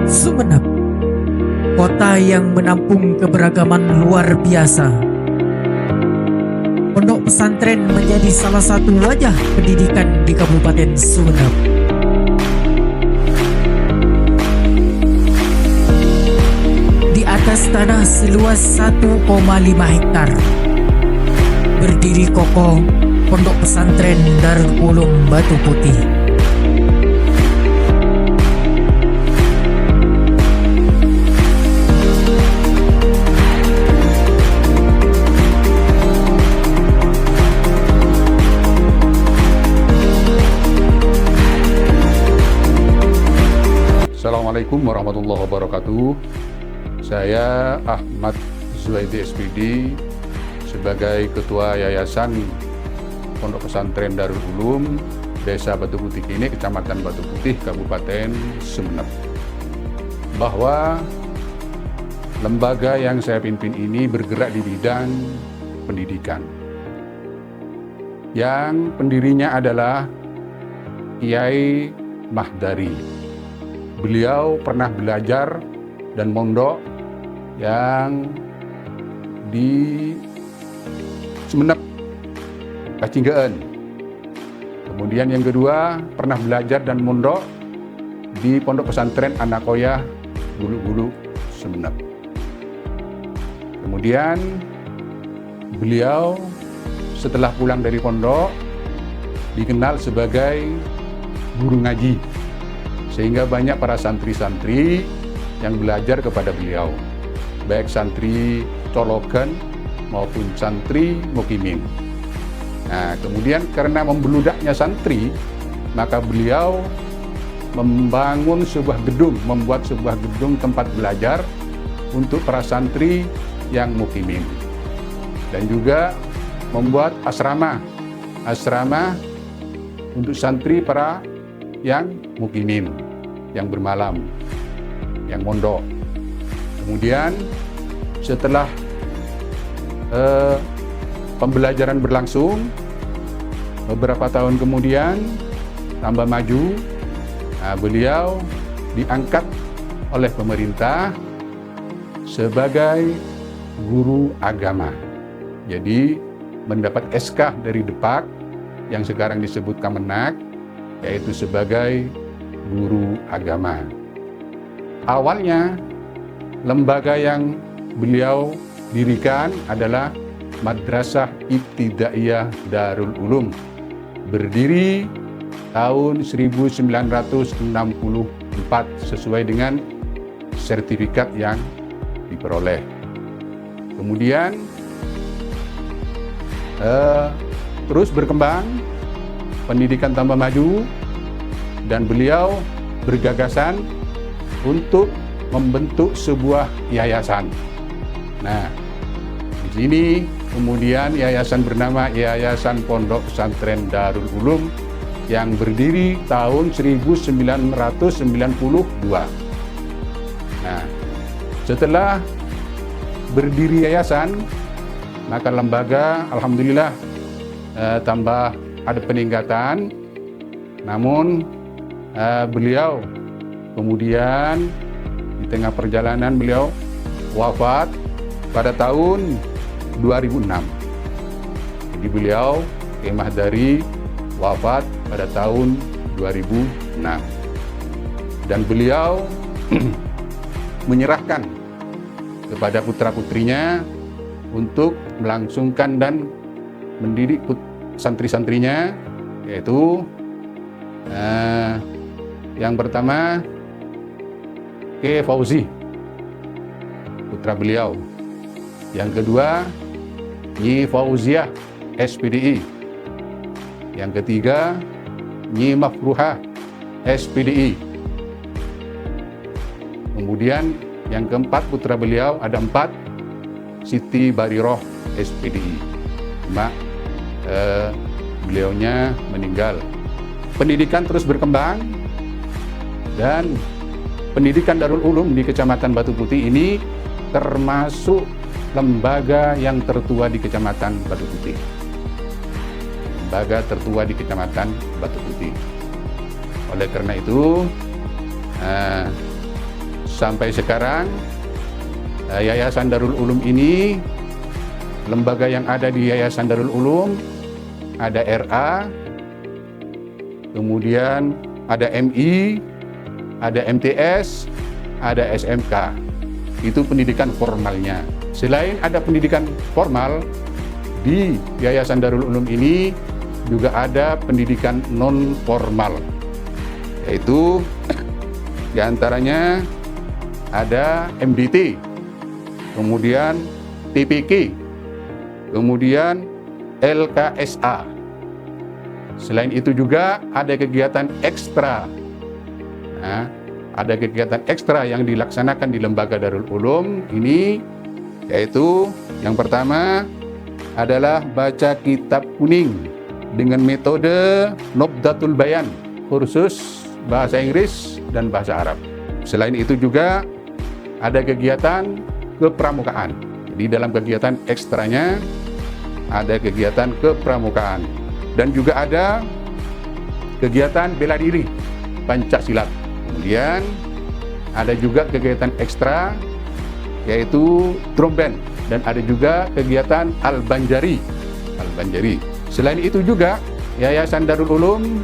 Sumenep, kota yang menampung keberagaman luar biasa. Pondok pesantren menjadi salah satu wajah pendidikan di Kabupaten Sumenep. Di atas tanah seluas 1,5 hektar, berdiri kokoh Pondok Pesantren Darul Ulum Batu Putih. Assalamualaikum warahmatullahi wabarakatuh. Saya Ahmad Zuhaidi SPD sebagai Ketua Yayasan Pondok Pesantren Darul Ulum Desa Batu Putih ini, Kecamatan Batu Putih, Kabupaten Sumenep. Bahwa lembaga yang saya pimpin ini bergerak di bidang pendidikan. Yang pendirinya adalah Kiai Mahdari. Beliau pernah belajar dan mondok yang di Sumenep, Kacinggaan. Kemudian yang kedua, pernah belajar dan mondok di Pondok Pesantren Anakoya, Gulu-Gulu, Sumenep. Kemudian beliau setelah pulang dari pondok dikenal sebagai guru ngaji, sehingga banyak para santri-santri yang belajar kepada beliau, baik santri colokan maupun santri mukimin. Nah, kemudian karena membeludaknya santri, maka beliau membangun sebuah gedung, membuat sebuah gedung tempat belajar untuk para santri yang mukimin. Dan juga membuat asrama untuk santri para yang mukimin, yang bermalam, yang mondok. Kemudian setelah pembelajaran berlangsung, beberapa tahun kemudian tambah maju, beliau diangkat oleh pemerintah sebagai guru agama. Jadi mendapat SK dari Depak yang sekarang disebut Kemenak, yaitu sebagai guru agama. Awalnya lembaga yang beliau dirikan adalah Madrasah Ibtidaiyah Darul Ulum, berdiri tahun 1964 sesuai dengan sertifikat yang diperoleh. Kemudian terus berkembang, pendidikan tambah maju, dan beliau bergagasan untuk membentuk sebuah yayasan. Nah, di sini kemudian yayasan bernama Yayasan Pondok Pesantren Darul Ulum yang berdiri tahun 1992. Nah, setelah berdiri yayasan, maka lembaga alhamdulillah tambah ada peningkatan. Namun beliau kemudian di tengah perjalanan beliau wafat pada tahun 2006. Jadi beliau Kiai Mahdari wafat pada tahun 2006. Dan beliau menyerahkan kepada putra-putrinya untuk melangsungkan dan mendidik santri-santrinya, yaitu yang pertama Kiai Fauzi, putra beliau. Yang kedua Nyi Fauziah SPDI. Yang ketiga Nyi Mafruhah SPDI. Kemudian yang keempat putra beliau ada 4, Siti Bariroh SPDI. Cuma beliaunya meninggal. Pendidikan terus berkembang, dan pendidikan Darul Ulum di Kecamatan Batu Putih ini termasuk lembaga yang tertua di Kecamatan Batu Putih. Lembaga tertua di Kecamatan Batu Putih. Oleh karena itu, sampai sekarang Yayasan Darul Ulum ini, lembaga yang ada di Yayasan Darul Ulum ada RA, kemudian ada MI, ada MTS, ada SMK. Itu pendidikan formalnya. Selain ada pendidikan formal, di Yayasan Darul Ulum ini juga ada pendidikan non formal, yaitu diantaranya ada MDT, kemudian TPK, kemudian LKSA. Selain itu juga ada kegiatan ekstra. Nah, ada kegiatan ekstra yang dilaksanakan di lembaga Darul Ulum ini, yaitu yang pertama adalah baca kitab kuning dengan metode Nobdatul Bayan, kursus bahasa Inggris dan bahasa Arab. Selain itu juga ada kegiatan kepramukaan. Jadi dalam kegiatan ekstranya ada kegiatan kepramukaan dan juga ada kegiatan bela diri Pancasilat. Kemudian ada juga kegiatan ekstra yaitu drum band, dan ada juga kegiatan Al-Banjari. Selain itu juga Yayasan Darul Ulum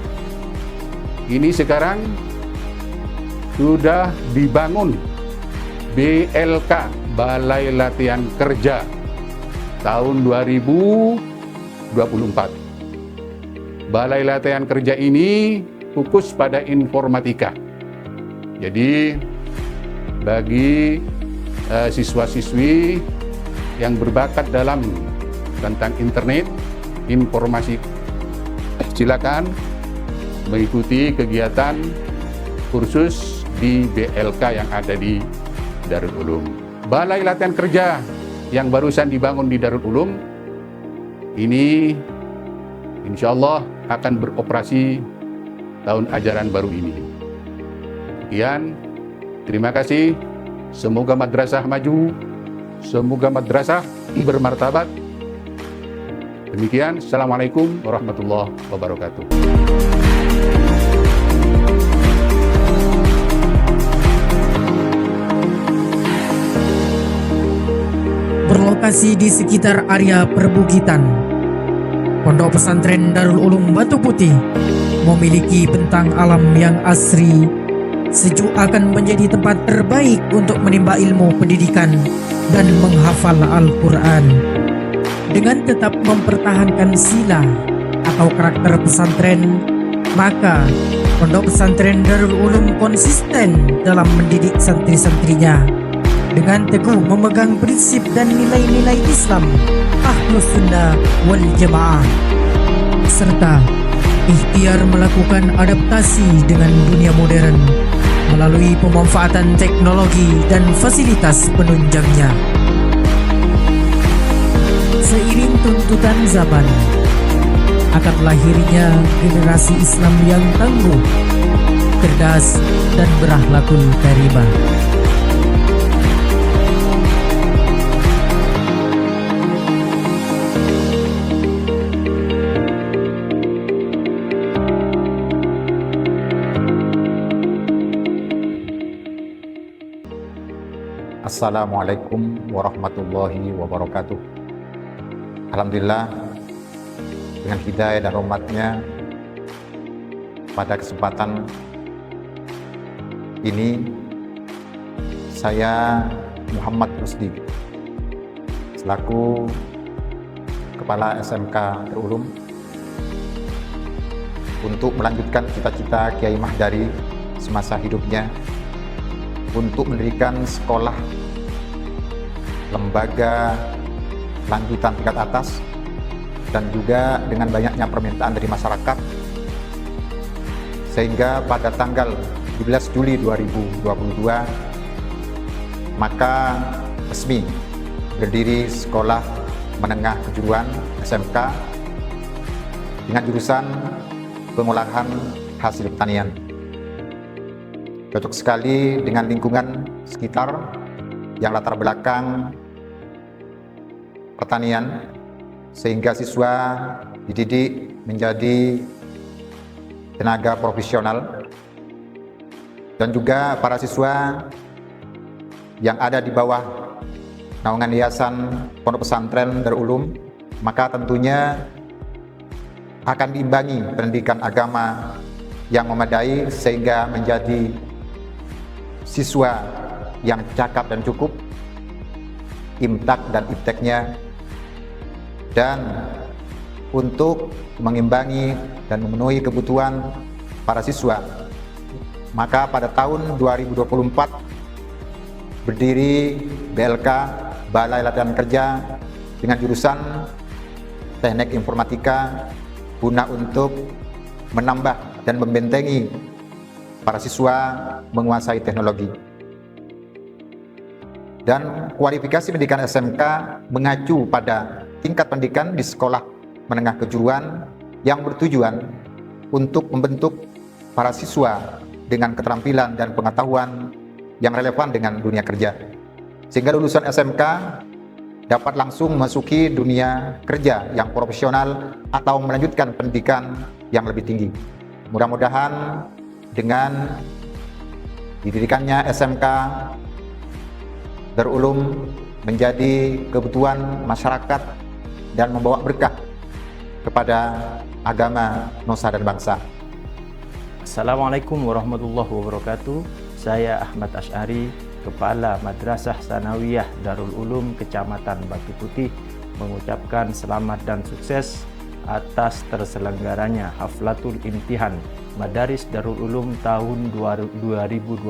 ini sekarang sudah dibangun BLK, Balai Latihan Kerja, tahun 2024. Balai Latihan Kerja ini fokus pada informatika. Jadi bagi siswa-siswi yang berbakat dalam tentang internet, informasi, silakan mengikuti kegiatan kursus di BLK yang ada di Darul Ulum. Balai Latihan Kerja yang barusan dibangun di Darul Ulum ini insya Allah akan beroperasi tahun ajaran baru ini. Sekian, terima kasih. Semoga madrasah maju, semoga madrasah bermartabat. Demikian, Assalamualaikum warahmatullahi wabarakatuh. Berlokasi di sekitar area perbukitan, Pondok Pesantren Darul Ulum Batu Putih memiliki bentang alam yang asri, sejuk, akan menjadi tempat terbaik untuk menimba ilmu pendidikan dan menghafal Al-Quran. Dengan tetap mempertahankan sila atau karakter pesantren, maka Pondok Pesantren Darul Ulum konsisten dalam mendidik santri-santrinya dengan teguh memegang prinsip dan nilai-nilai Islam, Ahlus Sunnah wal Jamaah, serta ikhtiar melakukan adaptasi dengan dunia modern melalui pemanfaatan teknologi dan fasilitas penunjangnya. Seiring tuntutan zaman, akan lahirnya generasi Islam yang tangguh, cerdas, dan berakhlakul karimah. Assalamualaikum warahmatullahi wabarakatuh. Alhamdulillah, dengan hidayah dan rahmatnya, pada kesempatan ini saya Muhammad Rusdi selaku Kepala SMK Darul Ulum untuk melanjutkan cita-cita Kiai Mahdari semasa hidupnya untuk mendirikan sekolah lembaga lanjutan tingkat atas, dan juga dengan banyaknya permintaan dari masyarakat, sehingga pada tanggal 17 Juli 2022 maka resmi berdiri sekolah menengah kejuruan SMK dengan jurusan pengolahan hasil pertanian. Cocok sekali dengan lingkungan sekitar yang latar belakang pertanian, sehingga siswa dididik menjadi tenaga profesional, dan juga para siswa yang ada di bawah naungan Yayasan Pondok Pesantren Darul Ulum, maka tentunya akan diimbangi pendidikan agama yang memadai sehingga menjadi siswa yang cakap dan cukup, imtak dan ipteknya, dan untuk mengimbangi dan memenuhi kebutuhan para siswa, maka pada tahun 2024 berdiri BLK, Balai Latihan Kerja, dengan jurusan Teknik Informatika guna untuk menambah dan membentengi para siswa menguasai teknologi. Dan kualifikasi pendidikan SMK mengacu pada tingkat pendidikan di sekolah menengah kejuruan yang bertujuan untuk membentuk para siswa dengan keterampilan dan pengetahuan yang relevan dengan dunia kerja, sehingga lulusan SMK dapat langsung memasuki dunia kerja yang profesional atau melanjutkan pendidikan yang lebih tinggi. Mudah-mudahan dengan didirikannya SMK Darul Ulum menjadi kebutuhan masyarakat dan membawa berkah kepada agama, nusa dan bangsa. Assalamualaikum warahmatullahi wabarakatuh. Saya Ahmad Asy'ari, Kepala Madrasah Sanawiyah Darul Ulum Kecamatan Batu Putih, mengucapkan selamat dan sukses atas terselenggaranya Haflatul Imtihan Madaris Darul Ulum tahun 2025.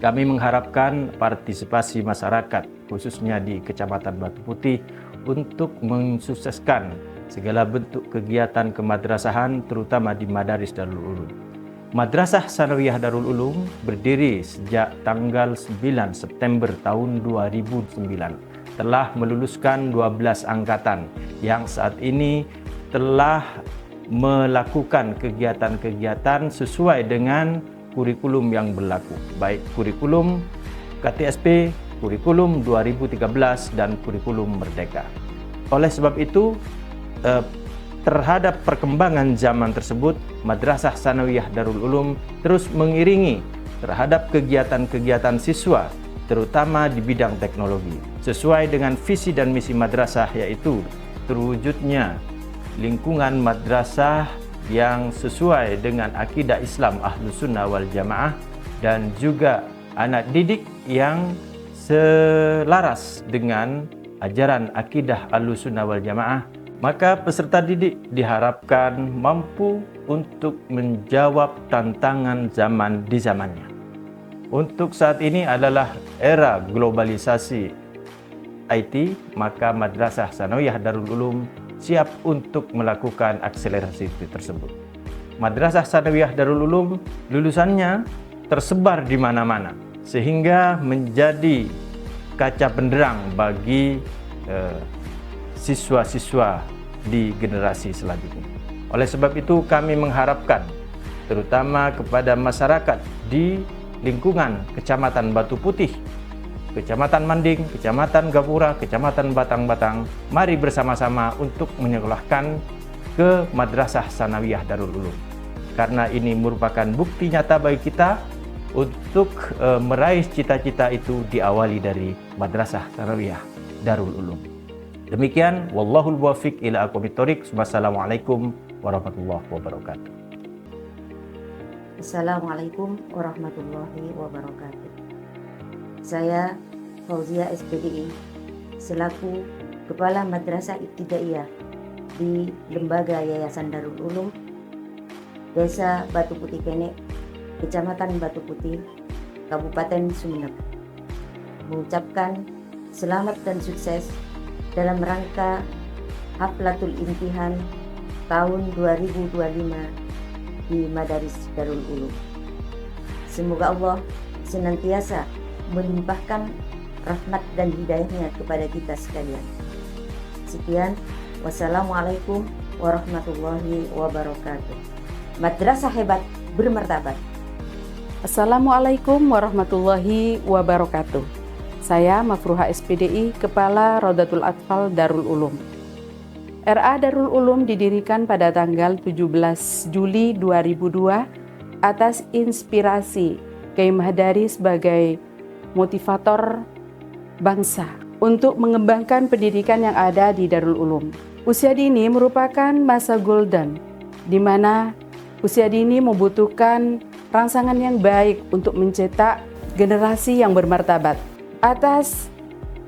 Kami mengharapkan partisipasi masyarakat, khususnya di Kecamatan Batu Putih, untuk mensukseskan segala bentuk kegiatan kemadrasahan, terutama di Madaris Darul Ulum. Madrasah Sanawiyah Darul Ulum berdiri sejak tanggal 9 September tahun 2009, telah meluluskan 12 angkatan yang saat ini telah melakukan kegiatan-kegiatan sesuai dengan kurikulum yang berlaku, baik kurikulum KTSP, kurikulum 2013, dan kurikulum Merdeka. Oleh sebab itu, terhadap perkembangan zaman tersebut, Madrasah Sanawiyah Darul Ulum terus mengiringi terhadap kegiatan-kegiatan siswa, terutama di bidang teknologi, sesuai dengan visi dan misi madrasah, yaitu terwujudnya lingkungan madrasah yang sesuai dengan akidah Islam Ahlus Sunnah wal Jamaah, dan juga anak didik yang selaras dengan ajaran akidah Ahlus Sunnah wal Jamaah. Maka peserta didik diharapkan mampu untuk menjawab tantangan zaman di zamannya. Untuk saat ini adalah era globalisasi IT, maka Madrasah Sanawiyah Darul Ulum siap untuk melakukan akselerasi tersebut. Madrasah Sanawiyah Darul Ulum lulusannya tersebar di mana-mana, sehingga menjadi kaca penderang bagi siswa-siswa di generasi selanjutnya. Oleh sebab itu, kami mengharapkan terutama kepada masyarakat di lingkungan Kecamatan Batu Putih, Kecamatan Manding, Kecamatan Gapura, Kecamatan Batang-Batang, mari bersama-sama untuk menyekolahkan ke Madrasah Sanawiyah Darul Ulum. Karena ini merupakan bukti nyata bagi kita untuk meraih cita-cita itu diawali dari Madrasah Sanawiyah Darul Ulum. Demikian, wallahul muwaffiq ila aqwamit thoriq. Wassalamualaikum warahmatullahi wabarakatuh. Assalamualaikum warahmatullahi wabarakatuh. Saya Fauzia SPDI selaku Kepala Madrasah Ibtidaiyah di Lembaga Yayasan Darul Ulum Desa Batu Putih Kenek, Kecamatan Batu Putih, Kabupaten Sumeneb, mengucapkan selamat dan sukses dalam rangka Haflatul Imtihan tahun 2025 di Madaris Darul Ulum. Semoga Allah senantiasa melimpahkan rahmat dan hidayahnya kepada kita sekalian. Sekian, wassalamualaikum warahmatullahi wabarakatuh. Madrasah hebat bermartabat. Assalamualaikum warahmatullahi wabarakatuh. Saya Mafruha SPDI, Kepala Rodatul Atfal Darul Ulum. RA Darul Ulum didirikan pada tanggal 17 Juli 2002 atas inspirasi Kiai Mahdari sebagai motivator bangsa untuk mengembangkan pendidikan yang ada di Darul Ulum. Usia dini merupakan masa golden, di mana usia dini membutuhkan rangsangan yang baik untuk mencetak generasi yang bermartabat. Atas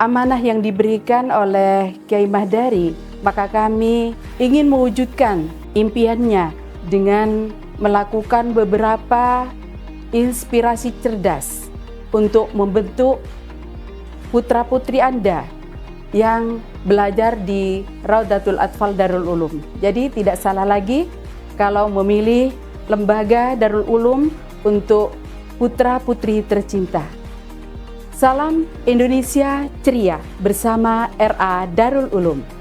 amanah yang diberikan oleh Kiai Mahdari, maka kami ingin mewujudkan impiannya dengan melakukan beberapa inspirasi cerdas untuk membentuk putra-putri Anda yang belajar di Raudatul Atfal Darul Ulum. Jadi tidak salah lagi kalau memilih lembaga Darul Ulum untuk putra-putri tercinta. Salam Indonesia ceria bersama RA Darul Ulum.